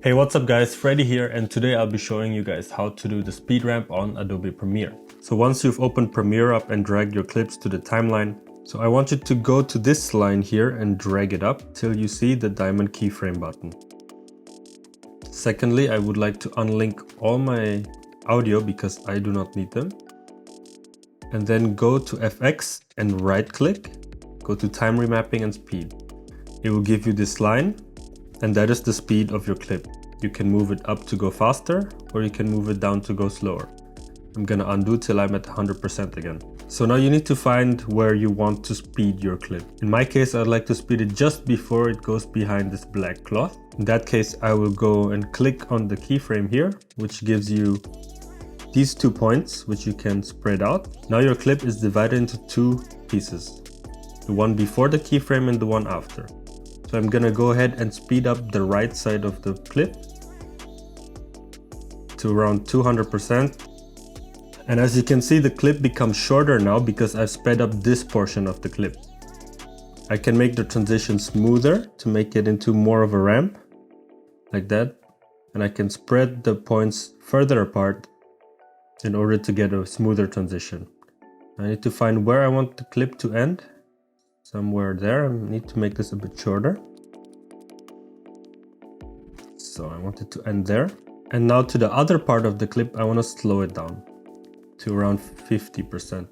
Hey, what's up guys, Freddy here, and today I'll be showing you guys how to do the speed ramp on Adobe Premiere. So once you've opened Premiere up and dragged your clips to the timeline, so I want you to go to this line here and drag it up till you see the diamond keyframe button. Secondly, I would like to unlink all my audio because I do not need them. And then go to FX and right click, go to time remapping and speed. It will give you this line. And that is the speed of your clip. You can move it up to go faster, or you can move it down to go slower. I'm gonna undo till I'm at 100% again. So now you need to find where you want to speed your clip. In my case, I'd like to speed it just before it goes behind this black cloth. In that case, I will go and click on the keyframe here, which gives you these 2 points, which you can spread out. Now your clip is divided into 2 pieces. The one before the keyframe and the one after. So I'm gonna go ahead and speed up the right side of the clip to around 200%. And as you can see, the clip becomes shorter now because I've sped up this portion of the clip. I can make the transition smoother to make it into more of a ramp, like that. And I can spread the points further apart in order to get a smoother transition. I need to find where I want the clip to end. Somewhere there. I need to make this a bit shorter. So I want it to end there. And now to the other part of the clip, I want to slow it down to around 50%.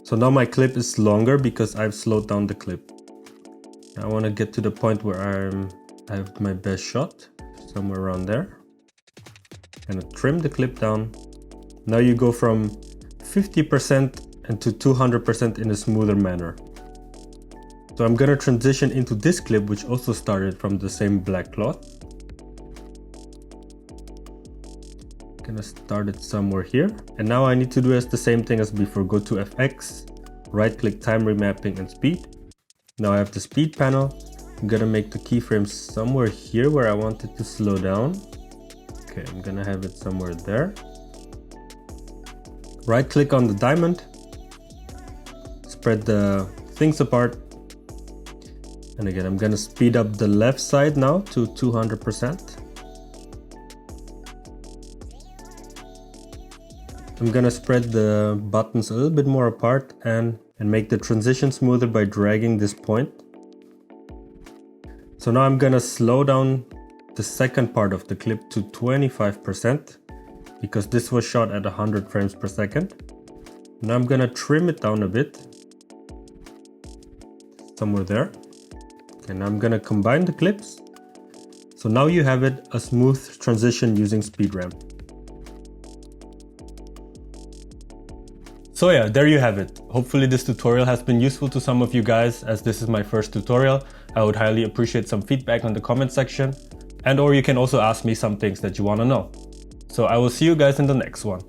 So now my clip is longer because I've slowed down the clip. I want to get to the point where I have my best shot, somewhere around there. And trim the clip down. Now you go from 50% and to 200% in a smoother manner. So I'm gonna transition into this clip, which also started from the same black cloth. Gonna start it somewhere here. And now I need to do the same thing as before. Go to FX, right click time remapping and speed. Now I have the speed panel. I'm gonna make the keyframe somewhere here where I want it to slow down. Okay, I'm gonna have it somewhere there. Right click on the diamond. Spread the things apart. And again, I'm gonna speed up the left side now to 200%. I'm gonna spread the buttons a little bit more apart and make the transition smoother by dragging this point. So now I'm gonna slow down the second part of the clip to 25% because this was shot at 100 frames per second. Now I'm gonna trim it down a bit. Somewhere there. Okay, now I'm gonna combine the clips. So now you have it a smooth transition using speed ramp. So yeah, there you have it. Hopefully this tutorial has been useful to some of you guys, as this is my first tutorial. I would highly appreciate some feedback on the comment section, or you can also ask me some things that you want to know. So I will see you guys in the next one.